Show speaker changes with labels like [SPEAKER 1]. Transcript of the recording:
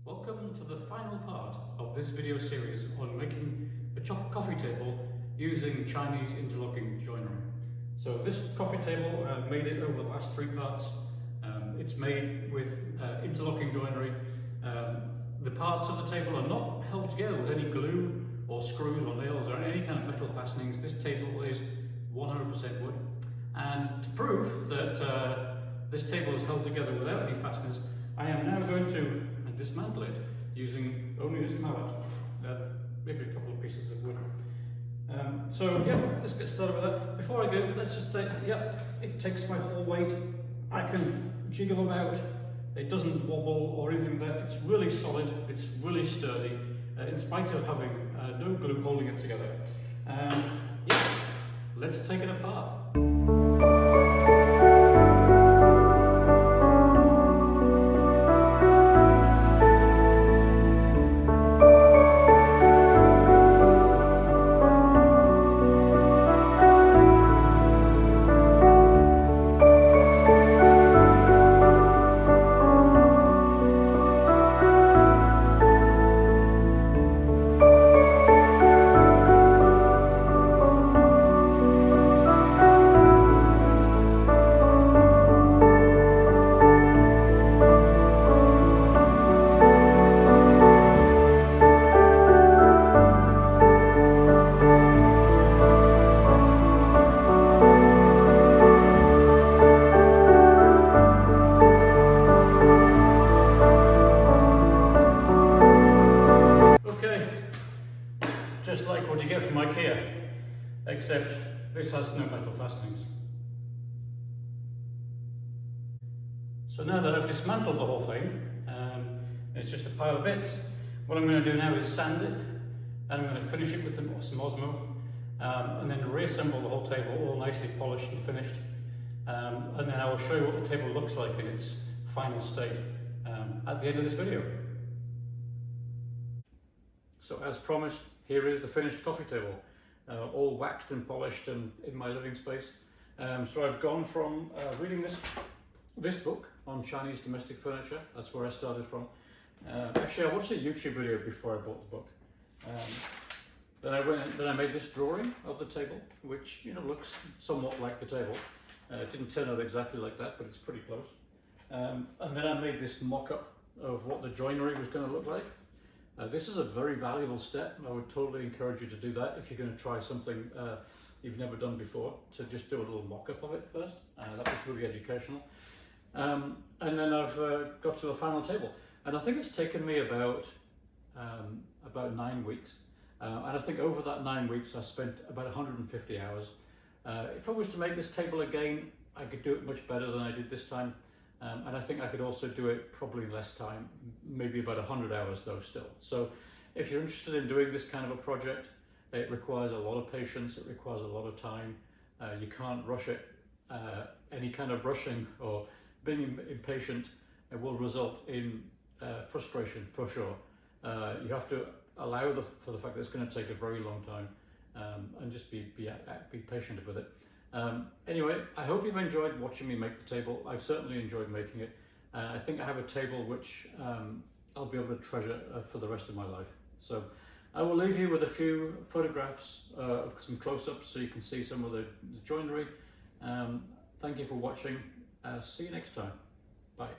[SPEAKER 1] Welcome to the final part of this video series on making a coffee table using Chinese interlocking joinery. So this coffee table, I've made it over the last three parts. It's made with interlocking joinery. The parts of the table are not held together with any glue or screws or nails or any kind of metal fastenings. This table is 100% wood. And to prove that this table is held together without any fasteners, I am now going to dismantle it using only this mallet, maybe a couple of pieces of wood. So yeah, let's get started with that. Before I go, let's just take, it takes my whole weight. I can jiggle about. It doesn't wobble or anything like that. It's really solid, it's really sturdy, in spite of having no glue holding it together. Yeah, let's take it apart. Just like what you get from IKEA, except this has no metal fastenings. So now that I've dismantled the whole thing, it's just a pile of bits. What I'm going to do now is sand it, and I'm going to finish it with some Osmo, and then reassemble the whole table, all nicely polished and finished. And then I will show you what the table looks like in its final state at the end of this video. So as promised, here is the finished coffee table, all waxed and polished and in my living space. So I've gone from reading this book on Chinese domestic furniture. That's where I started from. Actually, I watched a YouTube video before I bought the book. Then I made this drawing of the table, which looks somewhat like the table. It didn't turn out exactly like that, but it's pretty close. And then I made this mock-up of what the joinery was going to look like. This is a very valuable step. I would totally encourage you to do that if you're going to try something you've never done before, to just do a little mock-up of it first. That was really educational. And then I've got to the final table. And I think it's taken me about 9 weeks. And I think over that 9 weeks I spent about 150 hours. If I was to make this table again, I could do it much better than I did this time. And I think I could also do it probably less time, maybe about 100 hours though still. So if you're interested in doing this kind of a project, it requires a lot of patience, it requires a lot of time. You can't rush it. Any kind of rushing or being impatient will result in frustration for sure. You have to allow for the fact that it's going to take a very long time, and just be patient with it. Anyway, I hope you've enjoyed watching me make the table. I've certainly enjoyed making it. I think I have a table which I'll be able to treasure for the rest of my life. So I will leave you with a few photographs of some close-ups so you can see some of the joinery. Thank you for watching. See you next time. Bye.